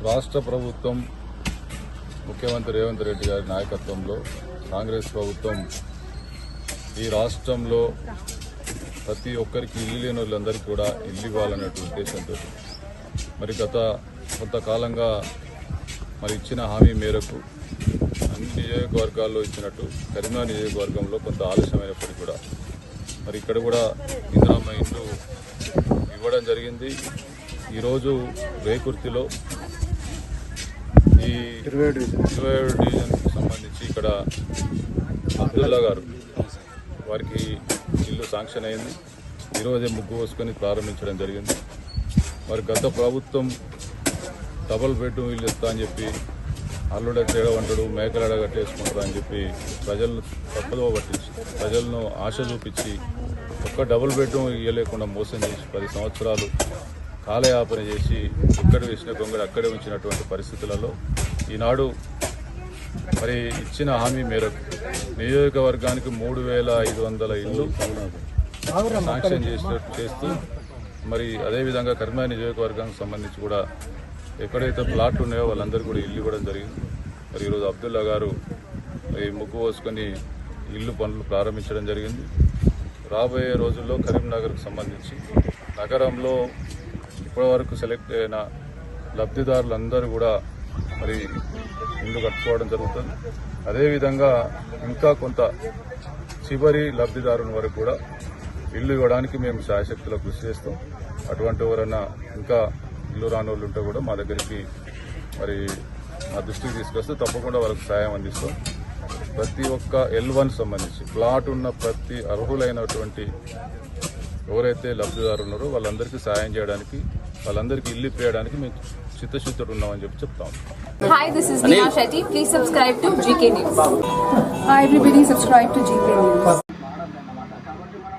రాష్ట్ర ప్రభుత్వం ముఖ్యమంత్రి రేవంత్ రెడ్డి గారి నాయకత్వంలో కాంగ్రెస్ ప్రభుత్వం ఈ రాష్ట్రంలో ప్రతి ఒక్కరికి ఇల్లు లేని వాళ్ళందరికీ కూడా ఇల్లు ఇవ్వాలనే ఉద్దేశంతో మరి గత కొంతకాలంగా మరి ఇచ్చిన హామీ మేరకు అన్ని నియోజకవర్గాల్లో ఇచ్చినట్టు కరీంనగర్ నియోజకవర్గంలో కొంత ఆలస్యమైనప్పటికీ కూడా మరి ఇక్కడ కూడా ఇందిరమ్మ ఇండ్లు ఇవ్వడం జరిగింది. ఈరోజు రేకుర్తిలో ఈ 27 డివిజన్కి సంబంధించి ఇక్కడ అబ్దుల్లా గారు వారికి ఇల్లు శాంక్షన్ అయింది. ఈరోజే ముగ్గు పోసుకొని ప్రారంభించడం జరిగింది. మరి గత ప్రభుత్వం డబుల్ బెడ్రూమ్ ఇల్లు ఇస్తా అని చెప్పి అల్లుడ తేడవంటడు మేకలాడ కట్టేసుకుంటారు అని చెప్పి ప్రజలను తప్పుదో పట్టించి ప్రజలను ఆశ చూపించి ఒక్క డబుల్ బెడ్రూమ్ ఇవ్వలేకుండా మోసం చేసి 10 సంవత్సరాలు కాలయాపన చేసి ఇక్కడ వేసిన గొంగడు అక్కడే ఉంచినటువంటి పరిస్థితులలో ఈనాడు మరి ఇచ్చిన హామీ మేరకు నియోజకవర్గానికి 3,500 ఇళ్ళు శాంక్షన్ చేస్తూ మరి అదేవిధంగా కరీంనగర్ నియోజకవర్గానికి సంబంధించి కూడా ఎక్కడైతే ప్లాట్లు ఉన్నాయో వాళ్ళందరూ కూడా ఇల్లు ఇవ్వడం జరిగింది. మరి ఈరోజు అబ్దుల్లా గారు ఈ ముగ్గు పోసుకొని ఇల్లు పనులు ప్రారంభించడం జరిగింది. రాబోయే రోజుల్లో కరీంనగర్కు సంబంధించి నగరంలో ఇప్పటివరకు సెలెక్ట్ అయిన లబ్ధిదారులందరూ కూడా మరి ఇల్లు కట్టుకోవడం జరుగుతుంది. అదేవిధంగా ఇంకా కొంత చివరి లబ్ధిదారుల వరకు కూడా ఇల్లు ఇవ్వడానికి మేము శాయశక్తిలో కృషి చేస్తాం. అటువంటి ఎవరైనా ఇంకా ఇల్లు రాని వాళ్ళు ఉంటే కూడా మా దగ్గరికి మరి మా దృష్టికి తీసుకొస్తే తప్పకుండా వాళ్ళకి సాయం అందిస్తాం. ప్రతి ఒక్క L1 సంబంధించి ప్లాట్ ఉన్న ప్రతి అర్హులైనటువంటి ఎవరైతే లబ్ధిదారులు ఉన్నారో వాళ్ళందరికీ సాయం చేయడానికి వాళ్ళందరికీ ఇల్లు ఇప్పించడానికి మేము చిత్తశుద్ధుడు ఉన్నామని చెప్తాం. Hi, this is Neha Shetty. Please subscribe to GK News. Hi everybody, subscribe to GK News.